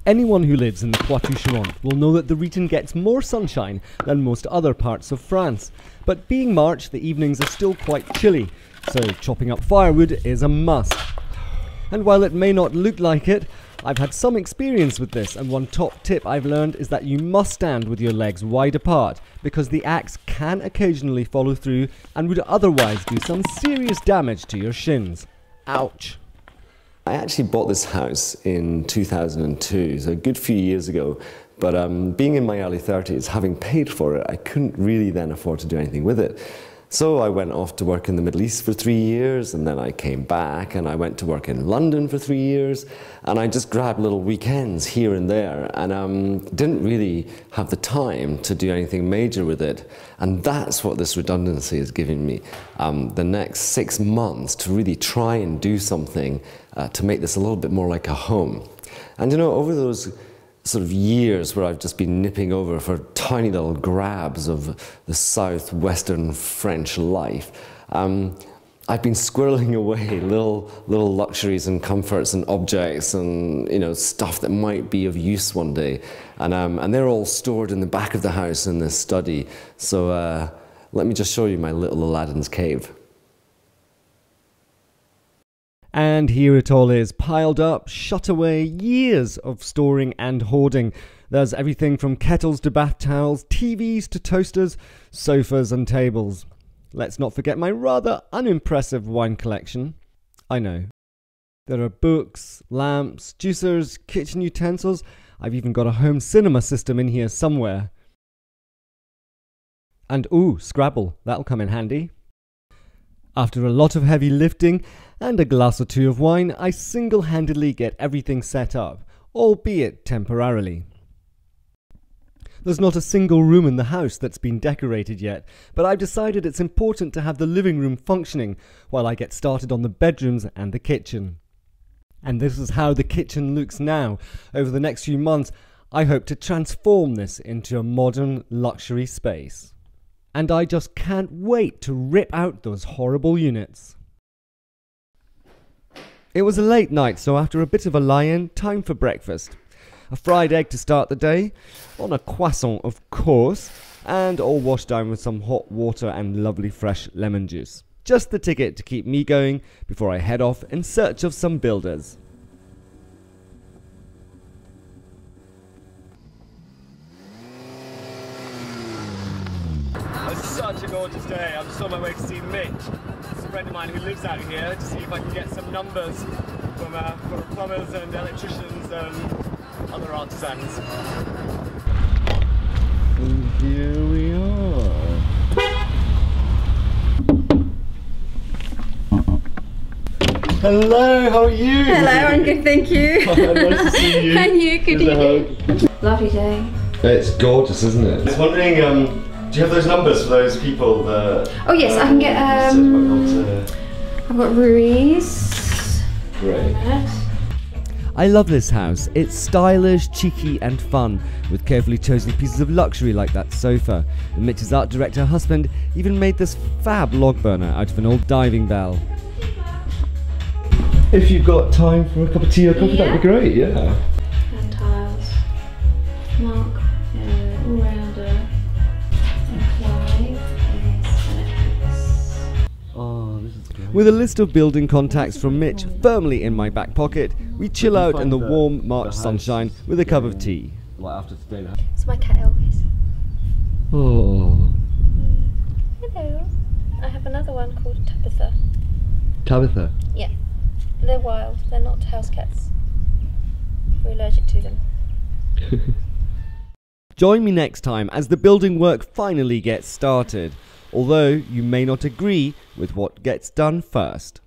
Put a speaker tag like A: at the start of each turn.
A: Anyone who lives in the Poitou-Charentes will know that the region gets more sunshine than most other parts of France. But being March, the evenings are still quite chilly, so chopping up firewood is a must. And while it may not look like it, I've had some experience with this, and one top tip I've learned is that you must stand with your legs wide apart, because the axe can occasionally follow through and would otherwise do some serious damage to your shins. Ouch.
B: I actually bought this house in 2002, so a good few years ago, but being in my early 30s, having paid for it, I couldn't really then afford to do anything with it. So I went off to work in the Middle East for 3 years, and then I came back and I went to work in London for 3 years, and I just grabbed little weekends here and there, and didn't really have the time to do anything major with it. And that's what this redundancy is giving me, the next 6 months to really try and do something to make this a little bit more like a home. And you know, over those sort of years where I've just been nipping over for tiny little grabs of the southwestern French life, I've been squirreling away little luxuries and comforts and objects and, you know, stuff that might be of use one day, and they're all stored in the back of the house in this study. So let me just show you my little Aladdin's cave.
A: And here it all is, piled up, shut away, years of storing and hoarding. There's everything from kettles to bath towels, TVs to toasters, sofas and tables. Let's not forget my rather unimpressive wine collection. I know. There are books, lamps, juicers, kitchen utensils. I've even got a home cinema system in here somewhere. And ooh, Scrabble, that'll come in handy. After a lot of heavy lifting and a glass or two of wine, I single-handedly get everything set up, albeit temporarily. There's not a single room in the house that's been decorated yet, but I've decided it's important to have the living room functioning while I get started on the bedrooms and the kitchen. And this is how the kitchen looks now. Over the next few months, I hope to transform this into a modern luxury space. And I just can't wait to rip out those horrible units. It was a late night, so after a bit of a lie-in, time for breakfast. A fried egg to start the day, on a croissant of course, and all washed down with some hot water and lovely fresh lemon juice. Just the ticket to keep me going before I head off in search of some builders.
C: It's such a gorgeous day. I'm just on my way to see Mitch. It's a friend of mine who lives out here, to see if I can get some numbers from plumbers and electricians and other artisans.
A: And here we are. Hello, how are you?
D: Hello, I'm good, thank you.
A: Nice to see you.
D: And you, good evening. Lovely day.
B: It's gorgeous, isn't it?
A: I was wondering, do you have those numbers for those people that...
D: Oh yes, I can get, I've got Ruiz.
B: Great.
A: I love this house. It's stylish, cheeky and fun, with carefully chosen pieces of luxury like that sofa. And Mitch's art director husband even made this fab log burner out of an old diving bell. If you've got time for a cup of tea or coffee, that'd be great, yeah.
D: And tiles. Mark, all rounder.
A: Oh, this is great. With a list of building contacts from Mitch firmly in my back pocket, we chill out in the warm March sunshine with a cup of tea.
D: It's my cat Elvis.
A: Oh.
D: Hello. I have another one called Tabitha.
A: Tabitha?
D: Yeah. They're wild. They're not house cats. We're allergic to them.
A: Join me next time as the building work finally gets started, although you may not agree with what gets done first.